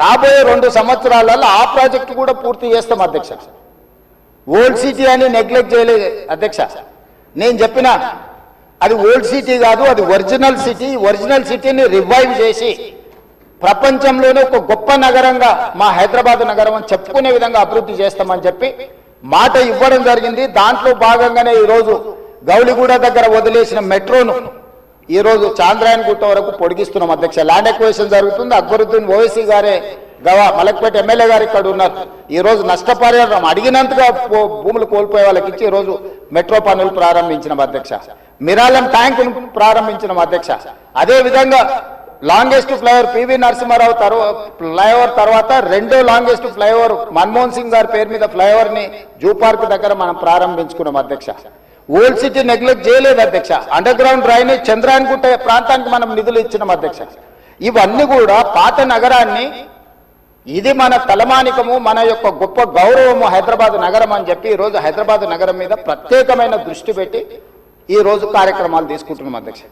రాబోయే 2 సంవత్సరాలలో ఆ ప్రాజెక్టు కూడా పూర్తి చేస్తాం అధ్యక్ష. ఓల్డ్ సిటీ అని నెగ్లెక్ట్ చేయలేదు అధ్యక్ష. నేను చెప్పిన అది ఓల్డ్ సిటీ కాదు, అది ఒరిజినల్ సిటీ. ఒరిజినల్ సిటీని రివైవ్ చేసి ప్రపంచంలోనే ఒక గొప్ప నగరంగా మా హైదరాబాద్ నగరం అని చెప్పుకునే విధంగా అభివృద్ధి చేస్తామని చెప్పి మాట ఇవ్వడం జరిగింది. దాంట్లో భాగంగానే ఈరోజు గౌలిగూడ దగ్గర వదిలేసిన మెట్రోను ఈరోజు చాంద్రాయన్ గుట్ట వరకు పొడిగిస్తున్నాం అధ్యక్ష. ల్యాండ్ ఎక్వేషన్ జరుగుతుంది. అక్బరుద్దీన్ ఓవైసీ గారే మలక్పేట ఎమ్మెల్యే గారు ఇక్కడ ఉన్నారు. ఈరోజు నష్టపరిహారం అడిగినంతగా భూములు కోల్పోయే వాళ్ళకి ఇచ్చి ఈరోజు మెట్రో పనులు ప్రారంభించినాం అధ్యక్ష. మిరాలం ట్యాంక్ ప్రారంభించినాం అధ్యక్ష. అదేవిధంగా longest flyover PV Narasimha Rao flyover తర్వాత 2వ లాంగెస్ట్ ఫ్లైఓవర్ మన్మోహన్ సింగ్ గారి పేరు మీద ఫ్లైఓవర్ ని జూ పార్క్ దగ్గర మనం ప్రారంభించుకున్నాం అధ్యక్ష. ఓల్డ్ సిటీ నెగ్లెక్ట్ చేయలేదు అధ్యక్ష. అండర్ గ్రౌండ్ డ్రైనేజ్ చంద్రాయన్ గుట్ట ప్రాంతానికి మనం నిధులు ఇచ్చినాం అధ్యక్ష. ఇవన్నీ కూడా పాత నగరాన్ని ఇది మన తలమానికము, మన యొక్క గొప్ప గౌరవము హైదరాబాద్ నగరం అని చెప్పి ఈరోజు హైదరాబాద్ నగరం మీద ప్రత్యేకమైన దృష్టి పెట్టి ఈరోజు కార్యక్రమాలు తీసుకుంటున్నాం అధ్యక్ష.